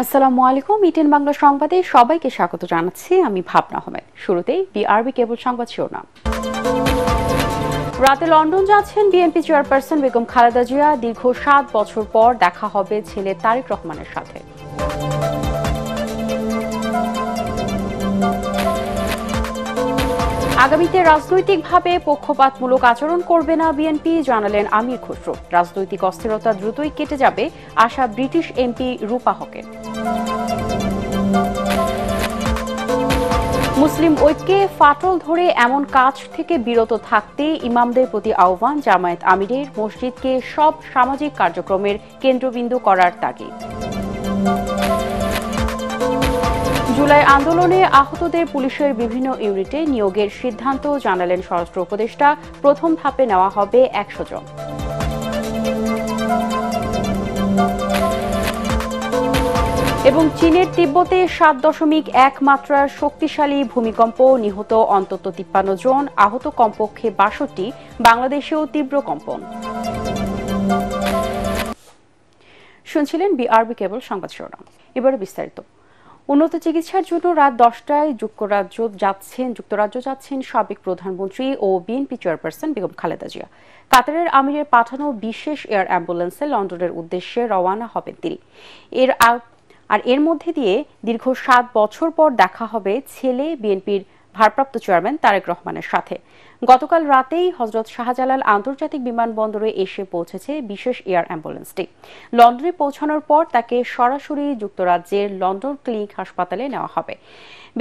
আসসালামু আলাইকুম। ইটেন বাংলা সংবাদে সবাইকে স্বাগত জানাচ্ছি। আমি ভাবনা আহমেদ। শুরুতেই বিআরবি কেবল সংবাদ শিরোনাম। রাতে লন্ডন যাচ্ছেন বিএনপি চেয়ারপারসন বেগম খালেদা জিয়া। দীর্ঘ ৭ বছর পর দেখা হবে ছেলে তারেক রহমানের সাথে। আগামীতে রাজনৈতিকভাবে পক্ষপাতমূলক আচরণ করবে না বিএনপি, জানালেন আমির খসরু। রাজনৈতিক অস্থিরতা দ্রুতই কেটে যাবে, আশা ব্রিটিশ এমপি রূপা হকের। মুসলিম ঐক্যে ফাটল ধরে এমন কাজ থেকে বিরত থাকতে ইমামদের প্রতি আহ্বান জামায়াত আমিরের। মসজিদকে সব সামাজিক কার্যক্রমের কেন্দ্রবিন্দু করার তাগিদ। জুলাই আন্দোলনে আহতদের পুলিশের বিভিন্ন ইউনিটে নিয়োগের সিদ্ধান্ত, জানালেন স্বরাষ্ট্র উপদেষ্টা। প্রথম ধাপে নেওয়া হবে ১০০ জন। এবং চীনের তিব্বতে ৭.১ মাত্রার শক্তিশালী ভূমিকম্প, নিহত অন্তত ৫৩ জন, আহত কমপক্ষে ৬২। বাংলাদেশেও তীব্র কম্পন। শুনছিলেন বিআরবি কেবল সংবাদ শিরোনাম। এবারে বিস্তারিত। উন্নত চিকিৎসার জন্য রাত ১০টায় যুক্তরাজ্য যাচ্ছেন সাবেক প্রধানমন্ত্রী ও বিএনপি চেয়ারপারসন বেগম খালেদা জিয়া। কাতারের আমিরের পাঠানো বিশেষ এয়ার অ্যাম্বুলেন্সে লন্ডনের উদ্দেশ্যে রওয়ানা হবেন তিনি। এর মধ্যে দিয়ে দীর্ঘ ৭ বছর পর দেখা হবে ছেলে বিএনপির ভারপ্রাপ্ত চেয়ারম্যান তারেক রহমানের সাথে। গতকাল রাতেই হযরত শাহজালাল আন্তর্জাতিক বিমানবন্দরে এসে পৌঁছেছে বিশেষ এয়ার অ্যাম্বুলেন্সটি। লন্ডনে পৌঁছানোর পর তাকে সরাসরি যুক্তরাজ্যের লন্ডন ক্লিনিক হাসপাতালে নেওয়া হবে।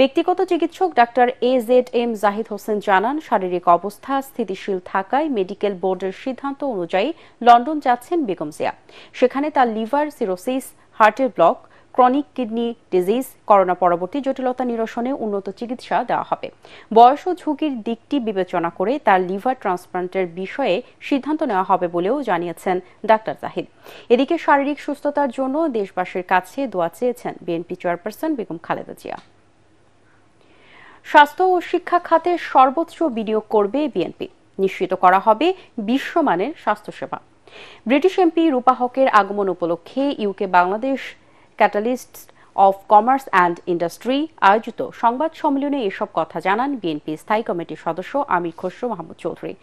ব্যক্তিগত চিকিৎসক ডাক্তার AZM জাহিদ হোসেন জানান, শারীরিক অবস্থা স্থিতিশীল থাকায় মেডিকেল বোর্ডের সিদ্ধান্ত অনুযায়ী লন্ডন যাচ্ছেন বেগম জিয়া। সেখানে তার লিভার সিরোসিস, হার্টের block, chronic kidney disease, corona পরবর্তী জটিলতা নিরসনে উন্নত চিকিৎসা দেওয়া হবে। বয়স ও ঝুঁকির দিকটি বিবেচনা করে তার লিভার ট্রান্সপ্লান্টের বিষয়ে সিদ্ধান্ত নেওয়া হবে বলেও জানিয়েছেন ডাক্তার জাহিদ। এদিকে শারীরিক সুস্থতার জন্য দেশবাসীর কাছে দোয়া চেয়েছেন বিএনপি চেয়ারপারসন বেগম খালেদা জিয়া। স্বাস্থ্য ও শিক্ষা খাতে সর্বোচ্চ বিনিয়োগ করবে বিএনপি, নিশ্চিত করা হবে বিশ্বমানের স্বাস্থ্যসেবা। ব্রিটিশ এমপি রূপা হকের আগমন উপলক্ষে UK Bangladesh catalysts of commerce and industry আয়োজিত সংবাদ সম্মেলনে এসব কথা জানান বিএনপি স্থায়ী কমিটির সদস্য আমির খসরু মাহমুদ চৌধুরী।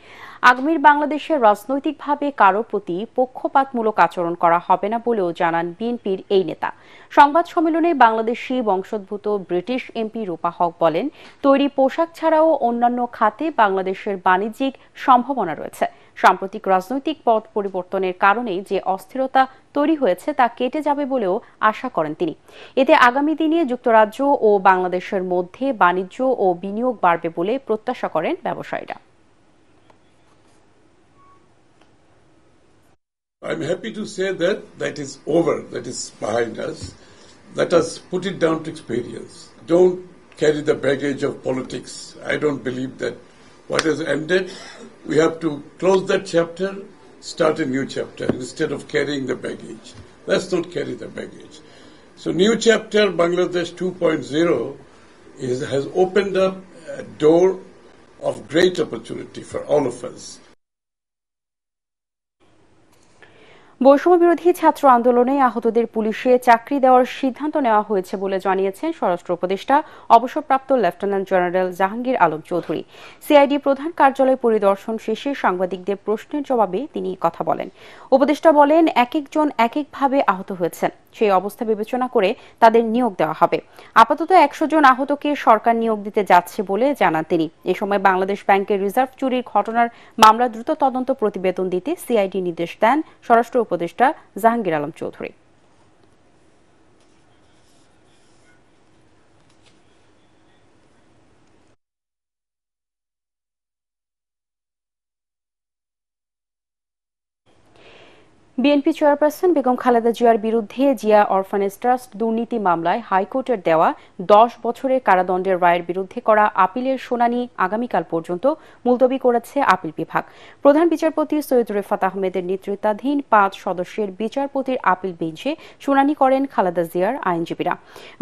আগামীর বাংলাদেশে রাজনৈতিকভাবে কারো প্রতি পক্ষপাতমূলক আচরণ করা হবে না বলেও জানান বিএনপির এই নেতা। সংবাদ সম্মেলনে বাংলাদেশি বংশোদ্ভূত ব্রিটিশ এমপি রূপা হক বলেন, তৈরি পোশাক ছাড়াও অন্যান্য খাতে বাংলাদেশের বাণিজ্যিক সম্ভাবনা রয়েছে। সাম্প্রতিক রাজনৈতিক পথ পরিবর্তনের কারণে যে অস্থিরতা তৈরি হয়েছে তা কেটে যাবে বলেও আশা করেন তিনি। এতে আগামী দিনে যুক্তরাজ্য ও বাংলাদেশের মধ্যে বাণিজ্য ও বিনিয়োগ বাড়বে বলে প্রত্যাশা করেন ব্যবসায়ীরা। I'm happy to say that that is over, that is behind us. Let us put it down to experience. Don't carry the baggage of politics. I don't believe that what has ended, we have to close that chapter, start a new chapter instead of carrying the baggage. Let's not carry the baggage. So new chapter, Bangladesh 2.0 has opened up a door of great opportunity for all of us. বৈষম্য বিরোধী ছাত্র আন্দোলনে আহতদের পুলিশে চাকরি দেওয়ার সিদ্ধান্ত নেওয়া হয়েছে বলে জানিয়েছেন স্বরাষ্ট্র উপদেষ্টা অবসরপ্রাপ্ত lieutenant general Jahangir Alam Chowdhury. CID প্রধান কার্যালয় পরিদর্শন শেষে সাংবাদিকদের প্রশ্নের জবাবে তিনি কথা বলেন। উপদেষ্টা বলেন, এক একজন এক একভাবে আহত হয়েছেন, সেই অবস্থা বিবেচনা করে তাদের নিয়োগ দেওয়া হবে। আপাতত ১০০ জন আহতকে সরকার নিয়োগ দিতে যাচ্ছে বলে জানান তিনি। এ সময় বাংলাদেশ ব্যাংকের রিজার্ভ চুরির ঘটনার মামলা দ্রুত তদন্ত প্রতিবেদন দিতে সিআইডি নির্দেশ দেন স্বরাষ্ট্র উপদেষ্টা জাহাঙ্গীর আলম চৌধুরী। বিএনপি চেয়ারপারসন বেগম খালেদা জিয়ার বিরুদ্ধে জিয়া অরফানেজ ট্রাস্ট দুর্নীতি মামলায় হাইকোর্টের দেওয়া ১০ বছরের কারাদণ্ডের রায়ের বিরুদ্ধে করা আপিলের শুনানি আগামীকাল পর্যন্ত মুলতবি করেছে আপিল বিভাগ। প্রধান বিচারপতি সৈয়দ রেফাত আহমেদের নেতৃত্বাধীন ৫ সদস্যের বিচারপতির আপিল বেঞ্চে শুনানি করেন খালেদা জিয়ার আইনজীবীরা।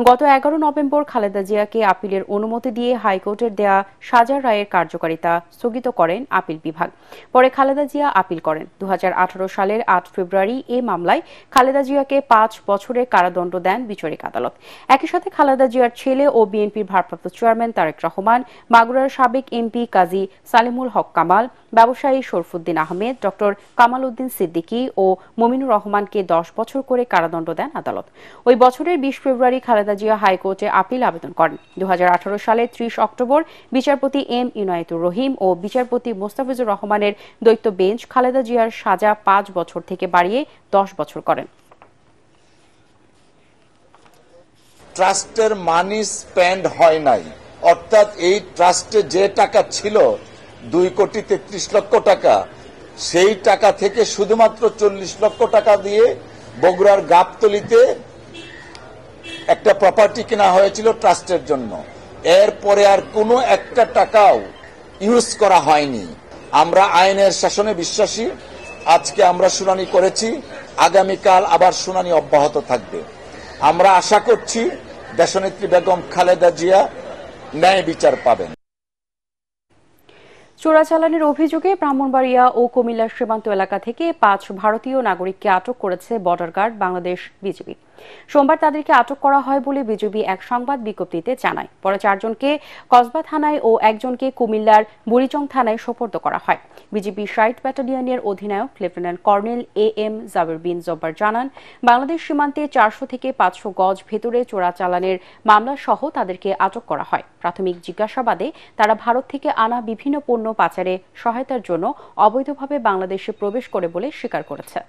গত ১১ নভেম্বর খালেদা জিয়াকে আপিলের অনুমতি দিয়ে হাইকোর্টের দেয়া সাজার রায়ের কার্যকারিতা স্থগিত করেন আপিল বিভাগ। পরে খালেদা জিয়া আপিল করেন। ২০১৮ সালের ৮ ফেব্রুয়ারি এ মামলায় খালেদা জিয়াকে 5 বছরের কারাদণ্ড দেন বিচারিক আদালত। একই সাথে খালেদা জিয়ার ছেলে ও বিএনপির ভারপ্রাপ্ত চেয়ারম্যান তারেক রহমান, মাগুরার সাবেক এমপি কাজী সালিমুল হক কামাল, ব্যবসায়ী শরফুদ্দিন আহমেদ, ডক্টর কামাল উদ্দিন সিদ্দিকী ও মমিনুর রহমানকে 10 বছর করে কারাদণ্ড দেন আদালত। ওই বছরের 20 ফেব্রুয়ারি খালেদা জিয়া হাইকোর্টে আপিল আবেদন করেন। 2018 সালের 30 অক্টোবর বিচারপতি এম ইনায়েতুর রহিম ও বিচারপতি মোস্তাফিজুর রহমানের দ্বৈত বেঞ্চ খালেদা জিয়ার সাজা 5 বছর থেকে বাড়িয়ে 10 বছর করেন। ট্রাস্টের মানি স্পেন্ড হয় নাই, অর্থাৎ এই ট্রাস্টে যে টাকা ছিল 2,33,00,000 টাকা, সেই টাকা থেকে শুধুমাত্র 40 লক্ষ টাকা দিয়ে বগুড়ার গাবতলীতে একটা প্রপার্টি কেনা হয়েছিল ট্রাস্টের জন্য। এরপরে আর কোনো একটা টাকাও ইউজ করা হয়নি। আমরা আইনের শাসনে বিশ্বাসী। আজকে আমরা শুনানি করেছি, আগামীকাল আবার শুনানি অব্যাহত থাকবে। আমরা আশা করছি দেশনেত্রী বেগম খালেদা জিয়া ন্যায় বিচার পাবেন। চোরাচালানের অভিযোগে ব্রাহ্মণবাড়িয়া ও কুমিল্লার সীমান্ত এলাকা থেকে 5 ভারতীয় নাগরিককে আটক করেছে বর্ডার গার্ড বাংলাদেশ বিজিবি। সোমবার তাদেরকে আটক করা হয় বলে বিজিবি এক সংবাদ বিজ্ঞপ্তিতে জানায়। পরে 4 জনকে কসবা থানায় ও একজনকে কুমিল্লার বুড়িচং থানায় সোপর্দ করা হয়। বিজিবি 60 ব্যাটালিয়নের অধিনায়ক লেফটেন্যান্ট কর্নেল AM জাবির বিন জব্বার জানান, বাংলাদেশ সীমান্তে 400 থেকে 500 গজ ভেতরে চোরাচালানের মামলা সহ তাদেরকে আটক করা হয়। প্রাথমিক জিজ্ঞাসাবাদে তারা ভারত থেকে আনা বিভিন্ন পণ্য পাচারে সহায়তার জন্য অবৈধভাবে বাংলাদেশে প্রবেশ করে বলে স্বীকার করেছে।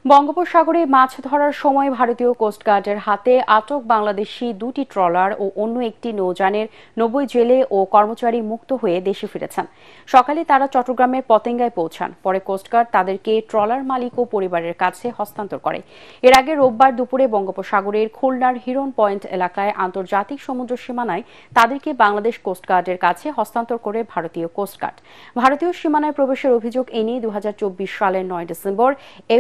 বঙ্গোপসাগরে মাছ ধরার সময় ভারতীয় কোস্টগার্ডের হাতে আটক বাংলাদেশি 2টি ট্রলার ও অন্য একটি নৌযানের 90 জেলে ও কর্মচারী মুক্ত হয়ে দেশে ফিরেছেন। সকালে তারা চট্টগ্রামের পতেঙ্গায় পৌঁছান। পরে কোস্টগার্ড তাদেরকে ট্রলার মালিক ও পরিবারের কাছে হস্তান্তর করে। এর আগে রোববার দুপুরে বঙ্গোপসাগরের খুলনার হিরন পয়েন্ট এলাকায় আন্তর্জাতিক সমুদ্র সীমানায় তাদেরকে বাংলাদেশ কোস্টগার্ডের কাছে হস্তান্তর করে ভারতীয় কোস্টগার্ড। ভারতীয় সীমানায় প্রবেশের অভিযোগ এনে 2024 সালের 9 ডিসেম্বর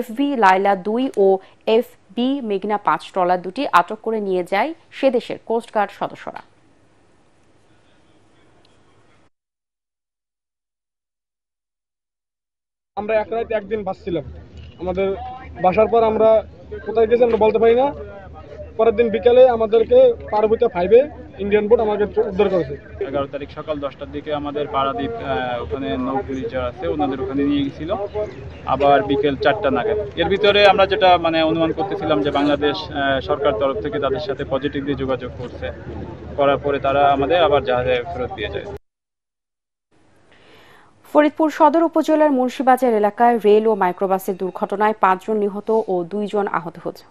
FV লাইলা 2 ও FB মেঘনা 5 ট্রলার দুটি আটক করে নিয়ে যায় সে দেশের কোস্টগার্ড সদস্যরা। আমরা এক রাত একদিন বাসছিলাম। আমাদের বাসার পর আমরা কোথায় গেছি আমরা বলতে পারি না। পরের দিন বিকালে আমাদেরকে পার্বত্য 5-এ ইন্ডিয়ান বোট আমাকে উদ্ধার করেছে। 11 তারিখ সকাল 10টার দিকে আমাদের পারাদ্বীপ ওখানে নৌপুলিশ আছে ওনাদের ওখানে নিয়ে গেছিল, আবার বিকেল 4টা নাগাদ। এর ভিতরে আমরা যেটা অনুমান করতেছিলাম যে বাংলাদেশ সরকার তরফ থেকে তাদের সাথে পজিটিভলি যোগাযোগ করছে, করার পরে তারা আমাদের আবার জাহাজে ফেরত দিয়ে যায়। ফরিদপুর সদর উপজেলার মুন্সিবাজার এলাকায় রেল ও মাইক্রোবাসের দুর্ঘটনায় 5 জন নিহত ও 2 জন আহত হয়েছে।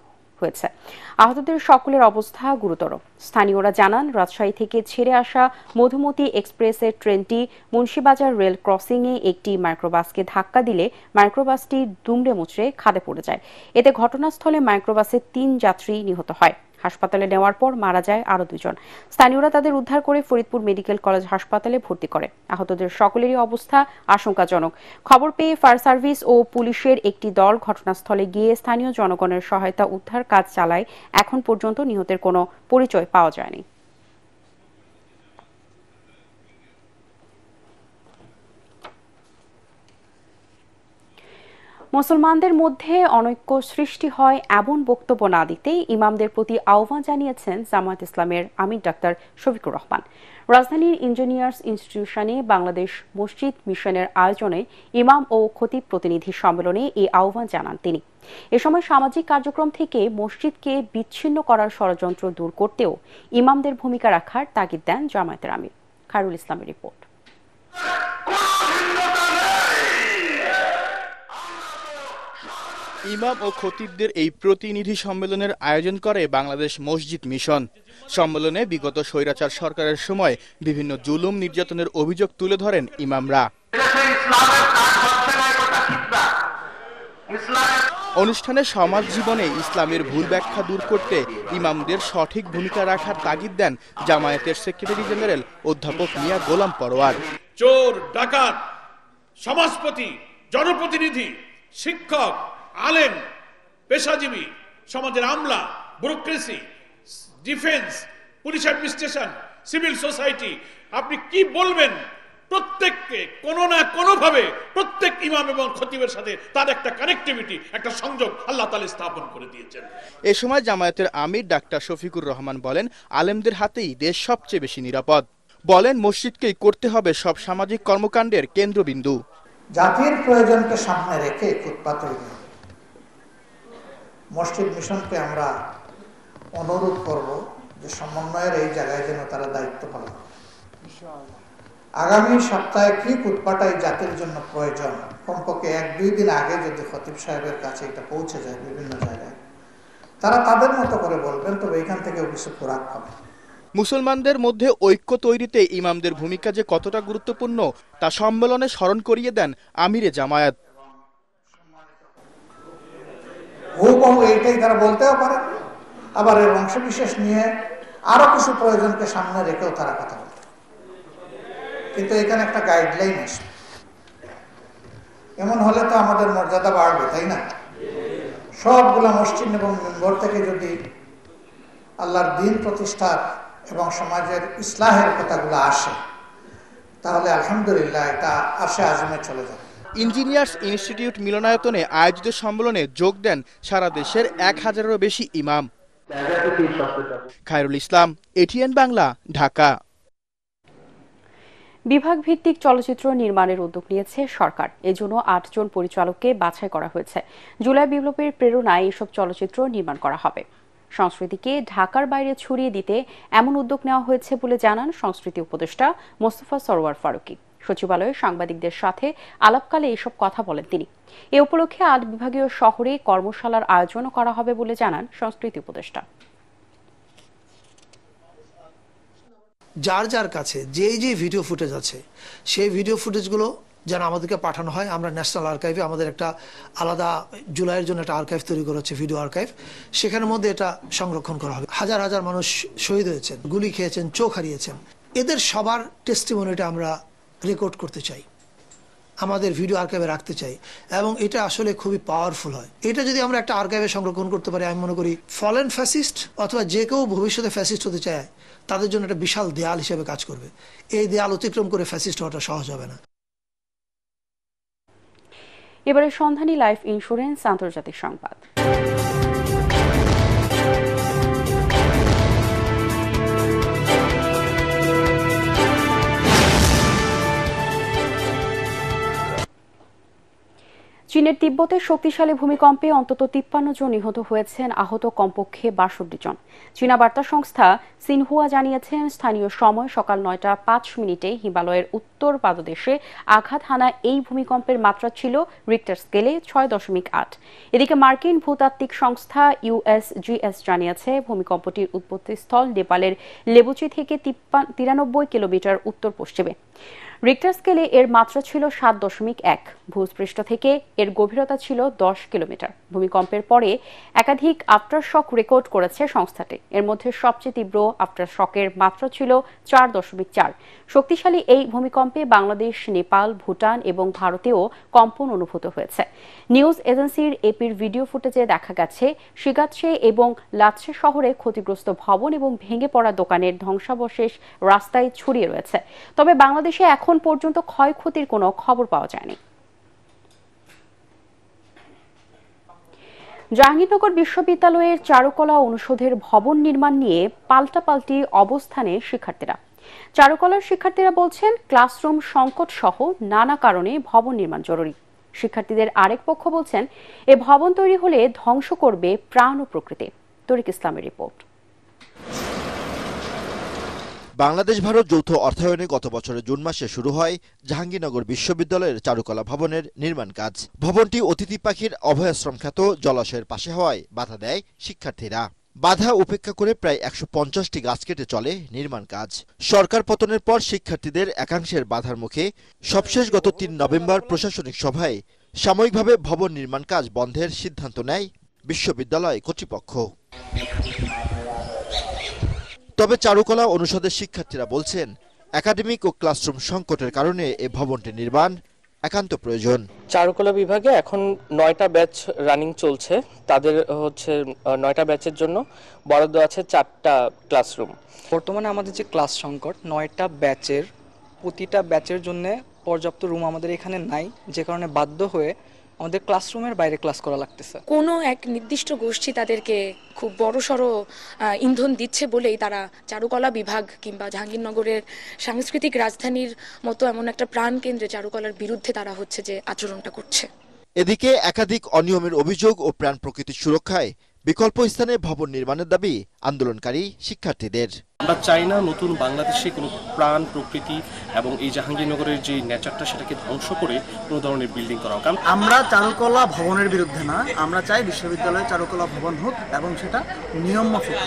আহতদের সকলের অবস্থা গুরুতর। স্থানীয়রা জানান, রাজশাহী থেকে ছেড়ে আসা মধুমতি এক্সপ্রেসের ট্রেনটি মুন্সিবাজার রেল ক্রসিংয়ে একটি মাইক্রোবাসকে ধাক্কা দিলে মাইক্রোবাসটি দুমড়ে মুচড়ে খাদে পড়ে যায়। এতে ঘটনাস্থলে মাইক্রোবাসের 3 যাত্রী নিহত হয়। হাসপাতালে নেওয়ার পর মারা যায় আরও 2 জন। স্থানীয়রা তাদের উদ্ধার করে ফরিদপুর মেডিকেল কলেজ হাসপাতালে ভর্তি করে। আহতদের সকলেরই অবস্থা আশঙ্কাজনক। খবর পেয়ে ফায়ার সার্ভিস ও পুলিশের একটি দল ঘটনাস্থলে গিয়ে স্থানীয় জনগণের সহায়তা উদ্ধার কাজ চালায়। এখন পর্যন্ত নিহতের কোনো পরিচয় পাওয়া যায়নি। মুসলমানদের মধ্যে অনৈক্য সৃষ্টি হয় এমন বক্তব্য না দিতেই ইমামদের প্রতি আহ্বান জানিয়েছেন জামায়াত ইসলামের আমির ডাক্তার শফিকুর রহমান। রাজধানীর ইঞ্জিনিয়ার্স ইনস্টিটিউশনে বাংলাদেশ মসজিদ মিশনের আয়োজনে ইমাম ও খতিব প্রতিনিধি সম্মেলনে এই আহ্বান জানান তিনি। এ সময় সামাজিক কার্যক্রম থেকে মসজিদকে বিচ্ছিন্ন করার ষড়যন্ত্র দূর করতেও ইমামদের ভূমিকা রাখার তাগিদ দেন জামায়াতের আমির। খায়রুল ইসলামের রিপোর্ট। ইমাম ও খতিবদের এই প্রতিনিধি সম্মেলনের আয়োজন করে বাংলাদেশ মসজিদ মিশন। সম্মেলনে বিগত স্বৈরাচার সরকারের সময় বিভিন্ন জুলুম নির্যাতনের অভিযোগ তুলে ধরেন ইমামরা। অনুষ্ঠানে সমাজ জীবনে ইসলামের ভুল ব্যাখ্যা দূর করতে ইমামদের সঠিক ভূমিকা রাখার তাগিদ দেন জামায়াতের সেক্রেটারি জেনারেল অধ্যাপক মিয়া গোলাম পরোয়ার। চোর, ডাকাত, সমাজপতি, জনপ্রতিনিধি, শিক্ষক, আলেম, পেশাজীবী, সমাজের আমলা, bureaucracy, defence, police administration, civil society, আপনি কি বলবেন প্রত্যেককে কোনো না কোনোভাবে প্রত্যেক ইমাম এবং খতিবের সাথে তার একটা কানেক্টিভিটি, একটা সংযোগ আল্লাহ তাআলা স্থাপন করে দিয়েছেন। এ সময় জামায়াতের আমির ডাক্তার শফিকুর রহমান বলেন, আলেমদের হাতেই দেশ সবচেয়ে বেশি নিরাপদ। বলেন, মসজিদকেই করতে হবে সব সামাজিক কর্মকাণ্ডের কেন্দ্রবিন্দু। জাতির প্রয়োজনকে সামনে রেখে খুতবা তৈরি হবে। মসজিদ মিশনকে আমরা অনুরোধ করব যে সমন্বয়ের এই জায়গায় যেন তারা দায়িত্ব পালন করে। আগামী সপ্তাহে কি খুতবাটাই জাতির জন্য প্রয়োজন, কমপক্ষে 1-2 দিন আগে যদি খতিব সাহেবের কাছে এটা পৌঁছে যায় বিভিন্ন জায়গায়, তারা তাদের মতো করে বলবেন, তবে এখান থেকেও কিছু খোরাক পাবে। মুসলমানদের মধ্যে ঐক্য তৈরিতে ইমামদের ভূমিকা যে কতটা গুরুত্বপূর্ণ তা সম্মেলনে স্মরণ করিয়ে দেন আমিরে জামায়াত। হুবহু এইটাই তারা বলতেও পারে, আবার এর অংশবিশেষ নিয়ে আরো কিছু প্রয়োজনকে সামনে রেখেও তারা কথা বলে। কিন্তু এখানে একটা গাইডলাইন আছে, এমন হলে তো আমাদের মর্যাদা বাড়বে, তাই না? সবগুলা মসজিদ এবং মিম্বর থেকে যদি আল্লাহর দ্বীন প্রতিষ্ঠার এবং সমাজের ইসলাহের কথাগুলো আসে, তাহলে আলহামদুলিল্লাহ এটা আরশে আজিমে চলে যাবে। ইঞ্জিনিয়ার্স ইনস্টিটিউট মিলনায়তনে আয়োজিত সম্মেলনে যোগ দেন সারা দেশের 1000-এরও বেশি ইমাম। খায়রুল ইসলাম, এটিএন বাংলা, ঢাকা। বিভাগ ভিত্তিক চলচ্চিত্র নির্মাণের উদ্যোগ নিয়েছে সরকার। এজন্য 8 জন পরিচালককে বাছাই করা হয়েছে। জুলাই বিপ্লবের প্রেরণায় এসব চলচ্চিত্র নির্মাণ করা হবে। সংস্কৃতিকে ঢাকার বাইরে ছড়িয়ে দিতে এমন উদ্যোগ নেওয়া হয়েছে বলে জানান সংস্কৃতি উপদেষ্টা মোস্তফা সরওয়ার ফারুকী। সচিবালয়ে সাংবাদিকদের সাথে আলাপকালে এসব কথা বলেন তিনি। এ উপলক্ষে 8 বিভাগীয় শহরে কর্মশালার আয়োজনও করা হবে বলে জানান সংস্কৃতি উপদেষ্টা। যার যার কাছে যে ভিডিও ফুটেজ আছে, সেই ভিডিও ফুটেজগুলো যেন আমাদেরকে পাঠানো হয়। আমরা ন্যাশনাল আর্কাইভে আমাদের একটা আলাদা জুলাইয়ের জন্য একটা আর্কাইভ তৈরি করা হচ্ছে, ভিডিও আর্কাইভ। সেখানের মধ্যে এটা সংরক্ষণ করা হবে। হাজার হাজার মানুষ শহীদ হয়েছেন, গুলি খেয়েছেন, চোখ হারিয়েছেন, এদের সবার টেস্টিমনিটা আমরা রেকর্ড করতে চাই, আমাদের ভিডিও আর্কাইভে রাখতে চাই, এবং এটা আসলে খুবই পাওয়ারফুল হয়। এটা যদি আমরা একটা আর্কাইভে সংরক্ষণ করতে পারি, আমি মনে করি ফলেন ফ্যাসিস্ট অথবা যে কেউ ভবিষ্যতে ফ্যাসিস্ট হতে চায় তাদের জন্য একটা বিশাল দেয়াল হিসেবে কাজ করবে। এই দেয়াল অতিক্রম করে ফ্যাসিস্ট হওয়াটা সহজ হবে না। এবারে সন্ধানী লাইফ ইন্স্যুরেন্স আন্তর্জাতিক সংবাদ। চীনের তিব্বতের শক্তিশালী ভূমিকম্পে অন্তত 53 জন নিহত হয়েছেন, আহত কমপক্ষে 62 জন। চীনা বার্তা সংস্থা সিনহুয়া জানিয়েছেন, স্থানীয় সময় সকাল 9:05 হিমালয়ের উত্তর পাদদেশে আঘাত হানা এই ভূমিকম্পের মাত্রা ছিল রিক্টার স্কেলে 6.8। এদিকে মার্কিন ভূতাত্ত্বিক সংস্থা ইউএসজিএস জানিয়েছে, ভূমিকম্পটির উৎপত্তিস্থল নেপালের লেবুচি থেকে 93 কিলোমিটার উত্তর পশ্চিমে। রিক্টার স্কেলে এর মাত্রা ছিল 7.1। ভূপৃষ্ঠ থেকে এর গভীরতা ছিল 10 কিলোমিটার। ভূমিকম্পের পরে একাধিক আফটারশক রেকর্ড করেছে সংস্থাটি। এর মধ্যে সবচেয়ে তীব্র আফটারশকের মাত্রা ছিল 4.4। শক্তিশালী এই ভূমিকম্পে বাংলাদেশ, নেপাল, ভুটান এবং ভারতেও কম্পন অনুভূত হয়েছে। নিউজ এজেন্সির এপির ভিডিও ফুটেজে দেখা গেছে, শিগাৎসে এবং লাৎসে শহরে ক্ষতিগ্রস্ত ভবন এবং ভেঙে পড়া দোকানের ধ্বংসাবশেষ রাস্তায় ছড়িয়ে রয়েছে। তবে বাংলাদেশে এখন পর্যন্ত ক্ষয়ক্ষতির কোনো খবর পাওয়া যায়নি। জাহাঙ্গীরনগর বিশ্ববিদ্যালয়ের চারুকলা অনুষদের ভবন নির্মাণ নিয়ে পাল্টাপাল্টি অবস্থানে শিক্ষার্থীরা। চারুকলার শিক্ষার্থীরা বলছেন, ক্লাসরুম সংকট সহ নানা কারণে ভবন নির্মাণ জরুরি। শিক্ষার্থীদের আরেক পক্ষ বলছেন, এ ভবন তৈরি হলে ধ্বংস করবে প্রাণ ও প্রকৃতি। তরিক ইসলামের রিপোর্ট। বাংলাদেশ ভারত যৌথ অর্থায়নে গত বছরের জুন মাসে শুরু হয় জাহাঙ্গীরনগর বিশ্ববিদ্যালয়ের চারুকলা ভবনের নির্মাণ কাজ। ভবনটি অতিথি পাখির অভয়াশ্রম খ্যাত জলাশয়ের পাশে হওয়ায় বাধা দেয় শিক্ষার্থীরা। বাধা উপেক্ষা করে প্রায় 150টি গাছ কেটে চলে নির্মাণ কাজ। সরকার পতনের পর শিক্ষার্থীদের একাংশের বাধার মুখে সবশেষ গত 3 নভেম্বর প্রশাসনিক সভায় সাময়িকভাবে ভবন নির্মাণ কাজ বন্ধের সিদ্ধান্ত নেয় বিশ্ববিদ্যালয় কর্তৃপক্ষ। তবে চারুকলা অনুষদের শিক্ষার্থীরা বলছেন, একাডেমিক ও ক্লাসরুম সংকটের কারণে এই ভবনটি নির্মাণ একান্ত প্রয়োজন। চারুকলা বিভাগে এখন 9টা ব্যাচ রানিং চলছে। তাদের হচ্ছে 9টা ব্যাচের জন্য বরাদ্দ আছে 4টা ক্লাসরুম। বর্তমানে আমাদের যে ক্লাস সংকট, 9টা ব্যাচের প্রতিটা ব্যাচের জন্য পর্যাপ্ত রুম আমাদের এখানে নাই, যে কারণে বাধ্য হয়ে আমাদের ক্লাসরুমের বাইরে ক্লাস করা লাগতেছে। কোনো এক নির্দিষ্ট গোষ্ঠী তাদেরকে খুব বড়সড় ইন্ধন দিচ্ছে বলেই তারা চারুকলা বিভাগ কিংবা জাহাঙ্গীরনগরের সাংস্কৃতিক রাজধানীর মতো এমন একটা প্রাণকেন্দ্রে চারুকলার বিরুদ্ধে তারা হচ্ছে যে আচরণটা করছে। এদিকে একাধিক অনিয়মের অভিযোগ ও প্রাণ প্রকৃতির সুরক্ষায় বিকল্প স্থানে ভবন নির্মাণের দাবি আন্দোলনকারী শিক্ষার্থীদের। আমরা চাই না নতুন বাংলাদেশে কোনো প্রাণ প্রকৃতি এবং এই জাহাঙ্গীরনগরের যে নেচারটা সেটাকে ধ্বংস করে কোনো ধরনের বিল্ডিং করা হোক। আমরা চারুকলা ভবনের বিরুদ্ধে না, আমরা চাই বিশ্ববিদ্যালয়ে চারুকলা ভবন হোক এবং সেটা নিয়ম মাফিক।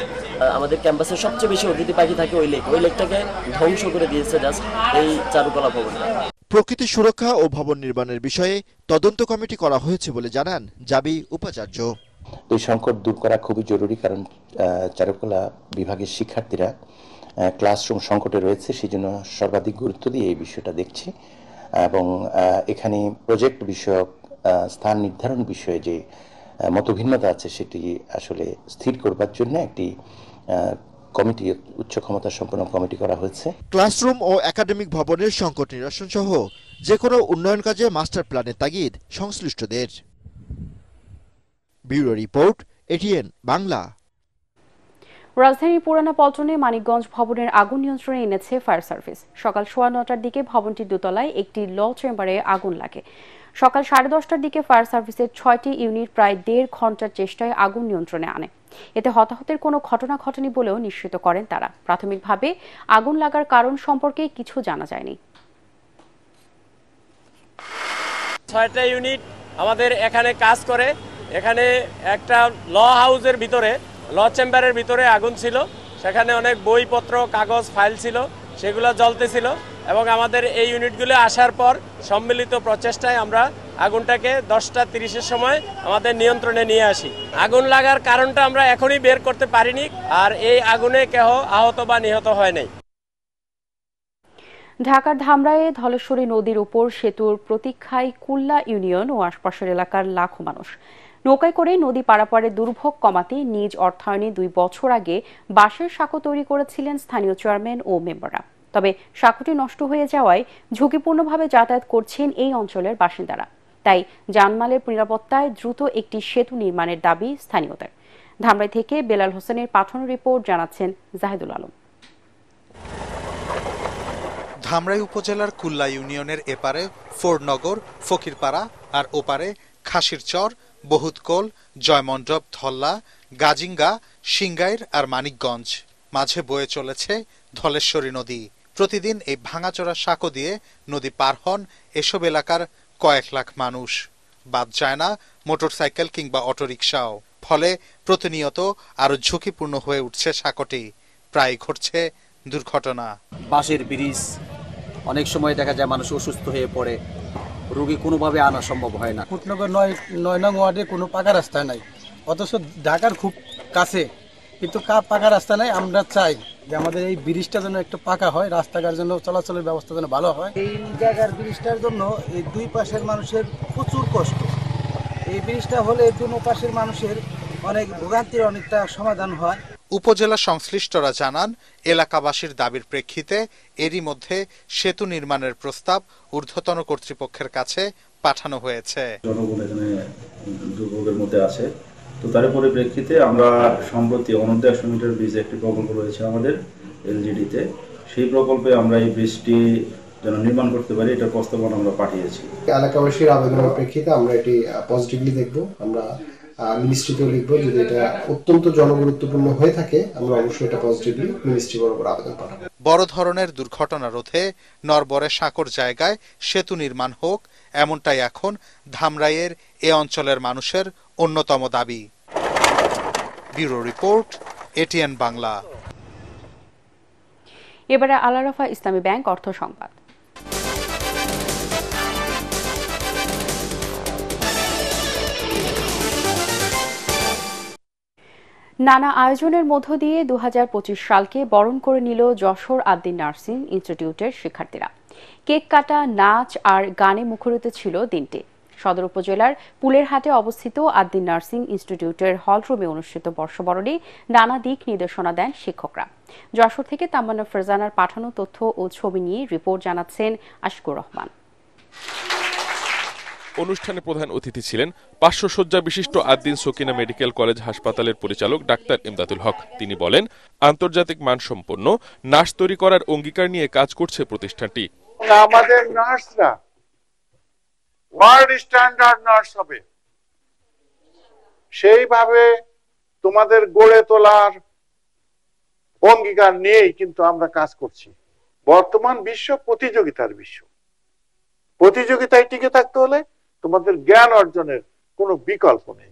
আমাদের ক্যাম্পাসে সবচেয়ে বেশি অতিথি পাখি থাকে ওই লেকটাকে ধ্বংস করে দিয়েছে জাস্ট এই চারুকলা ভবনটা। প্রকৃতি সুরক্ষা ও ভবন নির্মাণের বিষয়ে তদন্ত কমিটি করা হয়েছে বলে জানান জাবি উপাচার্য। এই সংকট দূর করা খুবই জরুরি, কারণ চারুকলা বিভাগের শিক্ষার্থীরা ক্লাসরুম সংকটে রয়েছে, সেই জন্য সর্বাধিক গুরুত্ব দিয়ে এই বিষয়টা দেখছি এবং এখানে প্রজেক্ট বিষয়ক স্থান নির্ধারণ বিষয়ে যে মতভিন্নতা আছে সেটি আসলে স্থির করবার জন্য একটি কমিটি, উচ্চ ক্ষমতা সম্পন্ন কমিটি করা হয়েছে। ক্লাসরুম ও একাডেমিক ভবনের সংকট নিরসন সহ যে কোনো উন্নয়ন কাজে মাস্টার প্ল্যানের তাগিদ সংশ্লিষ্টদের। Bureau report, ATN Bangla. রাজধানীর পুরানা পল্টনে মানিকগঞ্জ ভবনের আগুন নিয়ন্ত্রণে এনেছে ফায়ার সার্ভিস। সকাল 9:15টার দিকে ভবনটির দোতলায় একটি ল চেম্বারে আগুন লাগে। সকাল 10:30টার দিকে ফায়ার সার্ভিসের 6টি ইউনিট প্রায় 1.5 ঘন্টার চেষ্টায় আগুন নিয়ন্ত্রণে আনে। এতে হতাহতের কোনো ঘটনা ঘটেনি বলেও নিশ্চিত করেন তারা। প্রাথমিকভাবে আগুন লাগার কারণ সম্পর্কে কিছু জানা যায়নি। 6টা ইউনিট আমাদের এখানে কাজ করে। এখানে একটা ল হাউসের ভিতরে, ল চেম্বারের ভিতরে আগুন ছিল, সেখানে অনেক বইপত্র, কাগজ, ফাইল ছিল, সেগুলো জ্বলতেছিল এবং আমাদের এই ইউনিটগুলো আসার পর সম্মিলিত প্রচেষ্টায় আমরা আগুনটাকে 10:30-এর সময় আমাদের নিয়ন্ত্রণে নিয়ে আসি। আগুন লাগার কারণটা আমরা এখনই বের করতে পারিনি, আর এই আগুনে কেহ আহত বা নিহত হয় নাই। ঢাকার ধামরায়ে ধলেশ্বরী নদীর উপর সেতুর প্রতীক্ষায় কুল্লা ইউনিয়ন ও আশপাশের এলাকার লাখো মানুষ। নৌকায় করে নদী পারাপারে দুর্ভোগ কমাতে নিজ অর্থায়নে 2 বছর আগে বাঁশের সাঁকো তৈরি করেছিলেন স্থানীয় চেয়ারম্যান ও মেম্বাররা। তবে সাঁকোটি নষ্ট হয়ে যাওয়ায় ঝুঁকিপূর্ণভাবে যাতায়াত করছেন এই অঞ্চলের বাসিন্দারা। তাই জানমালের নিরাপত্তায় দ্রুত একটি সেতু নির্মাণের দাবি স্থানীয়দের। ধামরাই থেকে বেলাল হোসেনের পাঠানো রিপোর্ট জানাচ্ছেন জাহিদুল আলম। ধামরাই উপজেলার কুল্লা ইউনিয়নের এপারে ফোরনগর, ফকিরপাড়া আর ওপারে খাসিরচর, বহুতকোল, জয়মণ্ডপ, ধল্লা, গাজিঙ্গা, সিংগাইর আর মানিকগঞ্জ। মাঝে বয়ে চলেছে ধলেশ্বরী নদী। প্রতিদিন এই ভাঙাচোরা সাঁকো দিয়ে নদী পার হন এসব এলাকার কয়েক লাখ মানুষ। বাদ যায় না মোটরসাইকেল কিংবা অটোরিকশাও। ফলে প্রতিনিয়ত আরো ঝুঁকিপূর্ণ হয়ে উঠছে সাঁকোটি। প্রায় ঘটছে দুর্ঘটনা। বাঁশের ব্রিজ, অনেক সময় দেখা যায় মানুষ অসুস্থ হয়ে পড়ে, রোগী কোনোভাবে আনা সম্ভব হয় না। ফুটনগর 9 নং ওয়ার্ডে কোনো পাকা রাস্তা নাই, অথচ ঢাকার খুব কাছে, কিন্তু পাকা রাস্তা নাই। আমরা চাই যে আমাদের এই ব্রিজটা যেন একটু পাকা হয়, রাস্তাঘাট যেন চলাচলের ব্যবস্থা যেন ভালো হয়। এই জায়গার ব্রিজটার জন্য এই 2 পাশের মানুষের প্রচুর কষ্ট। এই ব্রিজটা হলে 2 পাশের মানুষের অনেক ভোগান্তির অনেকটা সমাধান হয়। উপজেলা সংশ্লিষ্টরা জানান, এলাকাবাসীর দাবির প্রেক্ষিতে এরই মধ্যে সেতু নির্মাণের প্রস্তাব ঊর্ধ্বতন কর্তৃপক্ষের কাছে পাঠানো হয়েছে। জনগণ এখানে দুর্ভোগের মধ্যে আছে, তো তার পরিপ্রেক্ষিতে আমরা সম্প্রতি 100 মিটার ব্রিজ একটি প্রকল্প রয়েছে আমাদের এলজিডিতে, সেই প্রকল্পে আমরা এই ব্রিজটি যেন নির্মাণ করতে পারি এটা প্রস্তাবনা আমরা পাঠিয়েছি। এলাকাবাসীর আবেদনের প্রেক্ষিতে আমরা এটি পজিটিভলি দেখব। আমরা মিনিস্ট্রিতেও লিখবো, যদি এটা অত্যন্ত জনগুরুত্বপূর্ণ হয়ে থাকে আমরা অবশ্যই এটা পজিটিভলি মিনিস্ট্রি বরাবর আবেদন পাঠাবো। বড় ধরনের দুর্ঘটনা রোধে নরবরে সাঁকোর জায়গায় সেতু নির্মাণ হোক, এমনটাই এখন ধামরাইয়ের এ অঞ্চলের মানুষের অন্যতম দাবি। Bureau report, ATN Bangla. এবারে আল আরাফা ইসলামী ব্যাংক অর্থ সংবাদ। নানা আয়োজনের মধ্য দিয়ে 2025 সালকে বরণ করে নিল যশোর আদ্দিন নার্সিং ইনস্টিটিউটের শিক্ষার্থীরা। কেক কাটা, নাচ আর গানে মুখরিত ছিল দিনটি। সদর উপজেলার পুলেরহাটে অবস্থিত আদ্দিন নার্সিং ইনস্টিটিউটের হলরুমে অনুষ্ঠিত বর্ষবরণে নানা দিক নির্দেশনা দেন শিক্ষকরা। যশোর থেকে তামান্না ফারজানার পাঠানো তথ্য ও ছবি নিয়ে রিপোর্ট জানাচ্ছেন আশকুর রহমান। অনুষ্ঠানে প্রধান অতিথি ছিলেন 500 শয্যা বিশিষ্ট আদ্দিন সকিনা মেডিকেল কলেজ হাসপাতালের পরিচালক ডাক্তার ইমদাদুল হক। তিনি বলেন, আন্তর্জাতিক মানসম্পন্ন নার্স তৈরি করার অঙ্গীকার নিয়ে কাজ করছে প্রতিষ্ঠানটি। আমাদের নার্সরা ওয়ার্ল্ড স্ট্যান্ডার্ড নার্স হবে, সেইভাবে তোমাদের গড়ে তোলার অঙ্গীকার নিয়েই কিন্তু আমরা কাজ করছি। বর্তমান বিশ্ব প্রতিযোগিতার বিশ্ব, প্রতিযোগিতায় টিকে থাকতে হলে তোমাদের জ্ঞান অর্জনের কোনো বিকল্প নেই।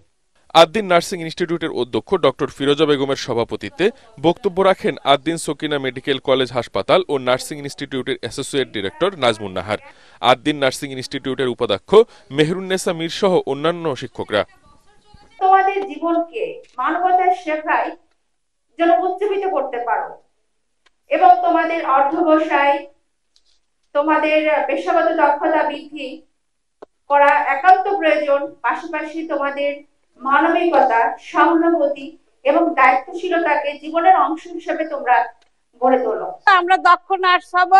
আদ্দিন নার্সিং ইনস্টিটিউটের অধ্যক্ষ ডক্টর ফিরোজা বেগমের সভাপতিত্বে বক্তব্য রাখেন আদ্দিন সকিনা মেডিকেল কলেজ হাসপাতাল ও নার্সিং ইনস্টিটিউটের associate director Nazmun Nahar, Addin nursing ইনস্টিটিউটের উপাধ্যক্ষ মেহরুন্নেসা মীর সহ অন্যান্য শিক্ষকরা। তোমাদের জীবনকে মানবতার সেবায় যেন উজ্জীবিত করতে পারো এবং তোমাদের অধ্যবসায়, তোমাদের পেশাগত দক্ষতা বৃদ্ধি করা একান্ত প্রয়োজন। পাশাপাশি তোমাদের মানবিকতা, সহানুভূতি এবং দায়িত্বশীলতাকে জীবনের অংশ হিসেবে তোমরা গড়ে তোলো। আমরা দক্ষ নার্স হব,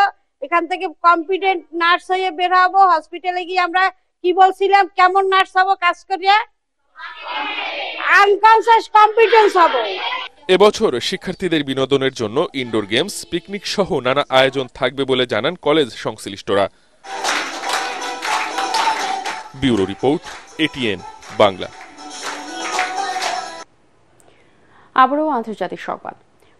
এখান থেকে কম্পিটেন্ট নার্স হয়ে বের হবো। হসপিটালে গিয়ে আমরা কি বলছিলাম, কেমন নার্স হব, কাজ করিয়া আনকনসিয়াস কম্পিটেন্স হব। এবছর শিক্ষার্থীদের বিনোদনের জন্য ইনডোর গেমস, পিকনিক সহ নানা আয়োজন থাকবে বলে জানান কলেজ সংশ্লিষ্টরা। Bureau report, ATN Bangla. আবারও আন্তর্জাতিক সংবাদ।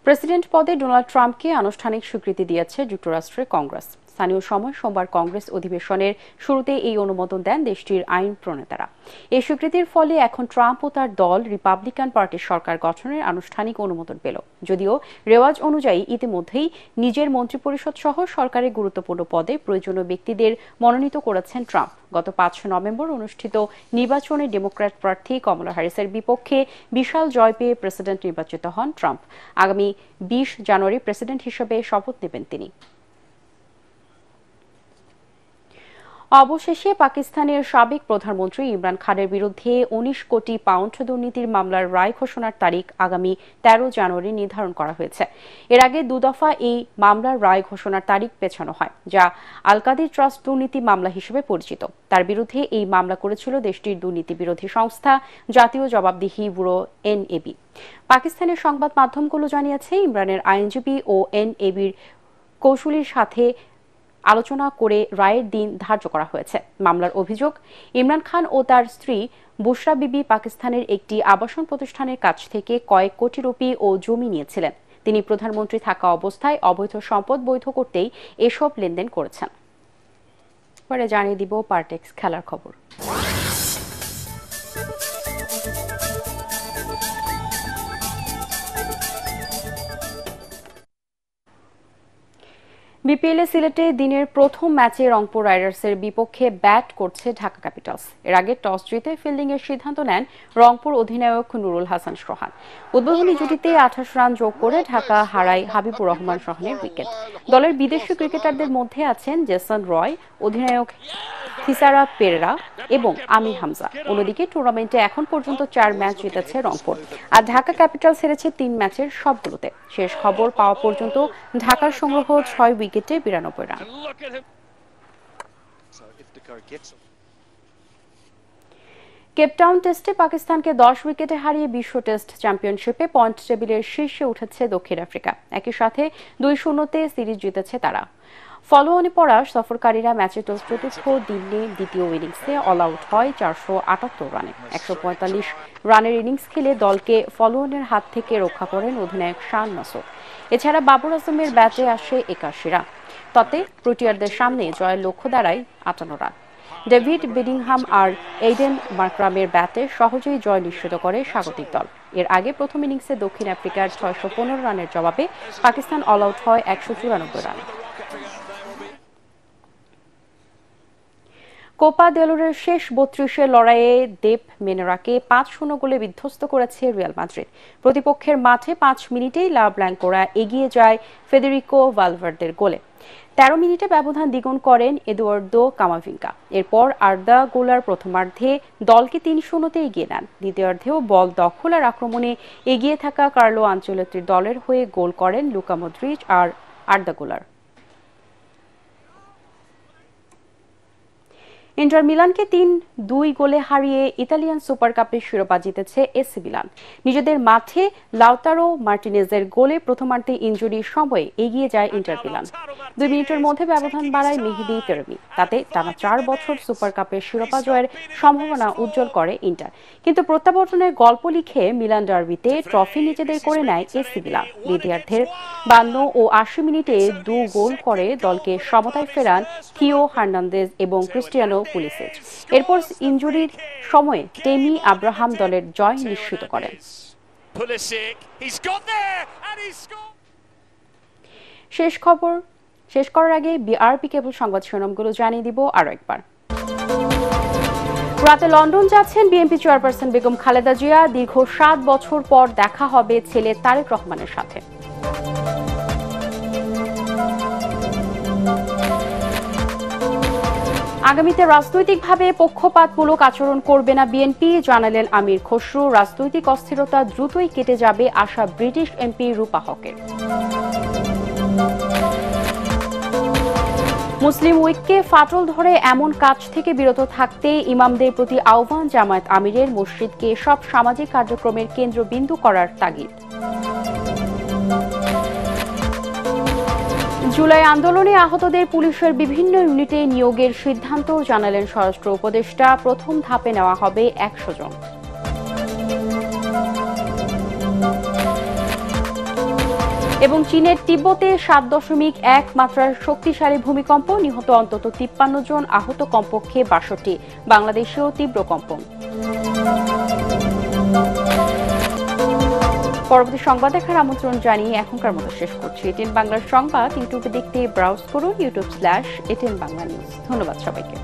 প্রেসিডেন্ট পদে ডোনাল্ড ট্রাম্পকে আনুষ্ঠানিক স্বীকৃতি দিয়েছে যুক্তরাষ্ট্রের কংগ্রেস। স্থানীয় সময় সোমবার কংগ্রেস অধিবেশনের শুরুতে এই অনুমোদন দেন দেশটির আইন প্রণেতারা। এই স্বীকৃতির ফলে এখন ট্রাম্প ও তার দল রিপাবলিকান পার্টির সরকার গঠনের আনুষ্ঠানিক অনুমোদন পেল। যদিও রেওয়াজ অনুযায়ী ইতিমধ্যেই নিজের মন্ত্রিপরিষদ সহ সরকারের গুরুত্বপূর্ণ পদে প্রয়োজনীয় ব্যক্তিদের মনোনীত করেছেন ট্রাম্প। গত 5 নভেম্বর অনুষ্ঠিত নির্বাচনে ডেমোক্র্যাট প্রার্থী কমলা হ্যারিসের বিপক্ষে বিশাল জয় পেয়ে প্রেসিডেন্ট নির্বাচিত হন ট্রাম্প। আগামী 20 জানুয়ারি প্রেসিডেন্ট হিসেবে শপথ নেবেন তিনি। অবশেষে পাকিস্তানের সাবেক প্রধানমন্ত্রী ইমরান খানের বিরুদ্ধে 19 কোটি পাউন্ড দুর্নীতির মামলার রায় ঘোষণার তারিখ আগামী 13 জানুয়ারি নির্ধারণ করা হয়েছে। এর আগে 2 দফা এই মামলার রায় ঘোষণার তারিখ পেছানো হয়, যা আল কাদির ট্রাস্ট দুর্নীতি মামলা হিসেবে পরিচিত। তার বিরুদ্ধে এই মামলা করেছিল দেশটির দুর্নীতি বিরোধী সংস্থা জাতীয় জবাবদিহি ব্যুরো NAB। পাকিস্তানের সংবাদ মাধ্যমগুলো জানিয়েছে, ইমরানের আইনজীবী ও NABর কৌশলীর সাথে আলোচনা করে রায়ের দিন ধার্য করা হয়েছে। মামলার অভিযোগ, ইমরান খান ও তার স্ত্রী বুশরা বিবি পাকিস্তানের একটি আবাসন প্রতিষ্ঠানের কাছ থেকে কয়েক কোটি রুপি ও জমি নিয়েছিলেন। তিনি প্রধানমন্ত্রী থাকা অবস্থায় অবৈধ সম্পদ বৈধ করতেই এসব লেনদেন করেছেন। পরে জানিয়ে দিব পার্টেক্স খেলার খবর। বিপিএলে সিলেটে দিনের প্রথম ম্যাচে রংপুর রাইডার্সের বিপক্ষে ব্যাট করছে ঢাকা ক্যাপিটালস। এর আগে টস জিতে ফিল্ডিংয়ের সিদ্ধান্ত নেন রংপুর অধিনায়ক নুরুল হাসান সোহান। উদ্বোধনী জুটিতে 28 রান যোগ করে ঢাকা হারায় হাবিবুর রহমান সোহানের উইকেট। দলের বিদেশি ক্রিকেটারদের মধ্যে আছেন জেসন রয়, অধিনায়ক থিসারা পেরেরা এবং আমির হামজা। অন্যদিকে টুর্নামেন্টে এখন পর্যন্ত 4 ম্যাচ জিতেছে রংপুর, আর ঢাকা ক্যাপিটালস হেরেছে 3 ম্যাচের সবগুলোতে। শেষ খবর পাওয়া পর্যন্ত ঢাকার সংগ্রহ 6 উইকেটে 92 রান। কেপটাউন টেস্টে পাকিস্তানকে 10 উইকেটে হারিয়ে বিশ্ব টেস্ট চ্যাম্পিয়নশিপে পয়েন্ট টেবিলের শীর্ষে উঠেছে দক্ষিণ আফ্রিকা। একই সাথে 2-0-তে সিরিজ জিতেছে তারা। ফলোঅনে পড়া সফরকারীরা ম্যাচের চতুর্থ দিনে দ্বিতীয় ইনিংসে অল আউট হয় 478 রানে। 145 রানের ইনিংস খেলে দলকে ফলোঅনের হাত থেকে রক্ষা করেন অধিনায়ক শান নাসর। এছাড়া বাবর আজমের ব্যাটে আসে 81 রান। তাতে প্রোটিয়ারদের সামনে জয়ের লক্ষ্য দাঁড়ায় 58 রান। ডেভিড বেডিংহাম আর এইডেন মার্ক্রামের ব্যাটে সহজেই জয় নিশ্চিত করে স্বাগতিক দল। এর আগে প্রথম ইনিংসে দক্ষিণ আফ্রিকার 615 রানের জবাবে পাকিস্তান অল আউট হয় 194 রানে। কোপা দেলোরের শেষ ৩২-এর লড়াইয়ে দেপ মেনেরাকে ৫-০ গোলে বিধ্বস্ত করেছে রিয়াল মাদ্রিদ। প্রতিপক্ষের মাঠে ৫ মিনিটেই লা ব্ল্যাঙ্কোরা এগিয়ে যায় ফেদেরিকো ভালভার্দের গোলে। ১৩ মিনিটে ব্যবধান দ্বিগুণ করেন এদুয়ার্দো কামাভিঙ্গা। এরপর আর্দা গোলার প্রথমার্ধে দলকে ৩-০-তে এগিয়ে নেন। দ্বিতীয়ার্ধেও বল দখল আর আক্রমণে এগিয়ে থাকা কার্লো আনচেলত্তির দলের হয়ে গোল করেন লুকা মদ্রিচ আর আর্দা গোলার। ইন্টার মিলানকে ৩-২ গোলে হারিয়ে ইতালিয়ান সুপার কাপের শিরোপা জিতেছে এসি মিলান। নিজেদের মাঠে লাউতারো মার্টিনেজের গোলে প্রথমার্ধে ইনজুরির সময়ে এগিয়ে যায় ইন্টার মিলান। ২ মিনিটের মধ্যে ব্যবধান বাড়ায় মেহেদি তেরেমি। তাতে টানা ৪ বছর সুপার কাপের শিরোপা জয়ের সম্ভাবনা উজ্জ্বল করে ইন্টার। কিন্তু প্রত্যাবর্তনের গল্প লিখে মিলান ডার্বিতে ট্রফি নিজেদের করে নেয় এসি মিলান। দ্বিতীয়ার্ধের ৫২ ও ৮০ মিনিটে ২ গোল করে দলকে সমতায় ফেরান থিও হার্নান্দেজ এবং ক্রিস্টিয়ানো পুলিসিচ। এরপর ইনজুরির সময়ে টেমি আব্রাহাম দলের জয় নিশ্চিত করেন। শেষ করার আগে বিআরপি কেবল সংবাদ শিরোনামগুলো জানিয়ে দিব আরো একবার। রাতে লন্ডন যাচ্ছেন বিএনপি চেয়ারপারসন বেগম খালেদা জিয়া। দীর্ঘ ৭ বছর পর দেখা হবে ছেলে তারেক রহমানের সাথে। আগামীতে রাজনৈতিকভাবে পক্ষপাতমূলক আচরণ করবে না বিএনপি, জানালেন আমির খসরু। রাজনৈতিক অস্থিরতা দ্রুতই কেটে যাবে আশা ব্রিটিশ এমপি রূপা হকের। মুসলিম উইককে ফাটল ধরে এমন কাজ থেকে বিরত থাকতে ইমামদের প্রতি আহ্বান জামায়াত আমিরের। মসজিদকে সব সামাজিক কার্যক্রমের কেন্দ্রবিন্দু করার তাগিদ। জুলাই আন্দোলনে আহতদের পুলিশের বিভিন্ন ইউনিটে নিয়োগের সিদ্ধান্ত, জানালেন স্বরাষ্ট্র উপদেষ্টা। প্রথম ধাপে নেওয়া হবে ১০০ জন। এবং চীনের তিব্বতে ৭.১ মাত্রার শক্তিশালী ভূমিকম্প, নিহত অন্তত ৫৩ জন, আহত কমপক্ষে ৬২। বাংলাদেশেও তীব্র কম্পন। পরবর্তী সংবাদ দেখার আমন্ত্রণ জানিয়ে এখনকার মতো শেষ করছি। এটিএন বাংলার সংবাদ ইউটিউবে দেখতে ব্রাউজ করুন youtube/ATN Bangla News। ধন্যবাদ সবাইকে।